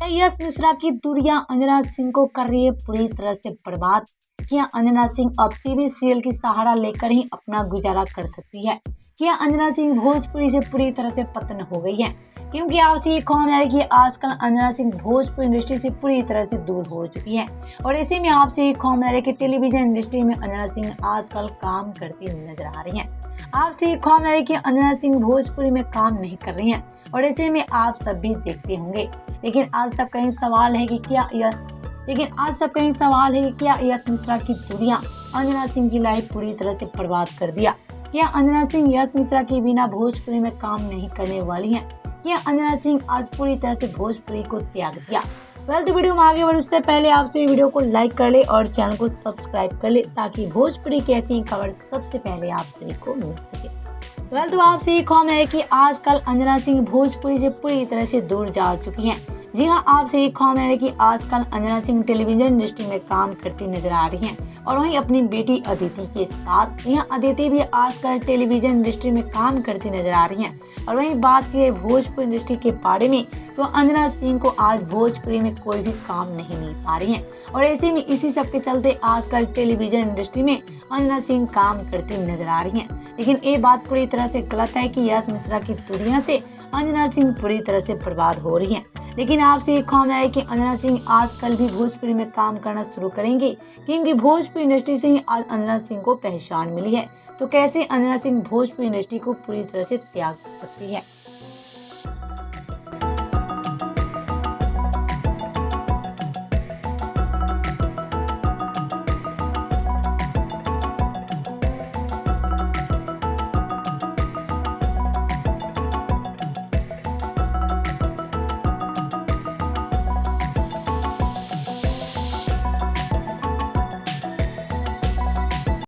क्या यश मिश्रा की दूरियां अंजना सिंह को कर रही है पूरी तरह से बर्बाद? क्या अंजना सिंह अब टीवी सीरियल की सहारा लेकर ही अपना गुजारा कर सकती है? क्या अंजना सिंह भोजपुरी से पूरी तरह से पतन हो गई है? क्योंकि आपसे ये खबर है कि आजकल अंजना सिंह भोजपुरी इंडस्ट्री से पूरी तरह से दूर हो चुकी है और ऐसे में आपसे ये खबर है कि टेलीविजन इंडस्ट्री में अंजना सिंह आजकल काम करती हुई नजर आ रही है। आपसे ये खबर है कि अंजना सिंह भोजपुरी में काम नहीं कर रही हैं और ऐसे में आप सब भी देखते होंगे। लेकिन आज सबका ये सवाल है कि क्या यश मिश्रा की दूरियां अंजना सिंह की लाइफ पूरी तरह से बर्बाद कर दिया? क्या अंजना सिंह यश मिश्रा के बिना भोजपुरी में काम नहीं करने वाली हैं? क्या अंजना सिंह आज पूरी तरह से भोजपुरी को त्याग दिया? तो वीडियो में आगे बढ़े उससे पहले आपसे वीडियो को लाइक कर ले और चैनल को सब्सक्राइब कर ले ताकि भोजपुरी की ऐसी खबर सबसे पहले आप सभी को मिल सके। तो आपसे ये खबर है कि आजकल अंजना सिंह भोजपुरी से पूरी तरह से दूर जा चुकी हैं। जी हाँ, आपसे ये खबर है कि आजकल अंजना सिंह टेलीविजन इंडस्ट्री में काम करती नजर आ रही हैं और वहीं अपनी बेटी अदिति के साथ। यहाँ अदिति भी आजकल टेलीविजन इंडस्ट्री में काम करती नजर आ रही हैं और वहीं बात की भोजपुरी इंडस्ट्री के बारे में तो अंजना सिंह को आज भोजपुरी में कोई भी काम नहीं मिल पा रही है और ऐसे में इसी सब के चलते आजकल टेलीविजन इंडस्ट्री में अंजना सिंह काम करती नजर आ रही हैं। लेकिन ये बात पूरी तरह से गलत है कि यश मिश्रा की दूरियां से अंजना सिंह पूरी तरह से बर्बाद हो रही हैं। लेकिन आपसे ये खबर है कि अंजना सिंह आजकल भी भोजपुरी में काम करना शुरू करेंगे क्योंकि भोजपुरी इंडस्ट्री से ही आज अंजना सिंह को पहचान मिली है। तो कैसे अंजना सिंह भोजपुरी इंडस्ट्री को पूरी तरह से त्याग सकती है?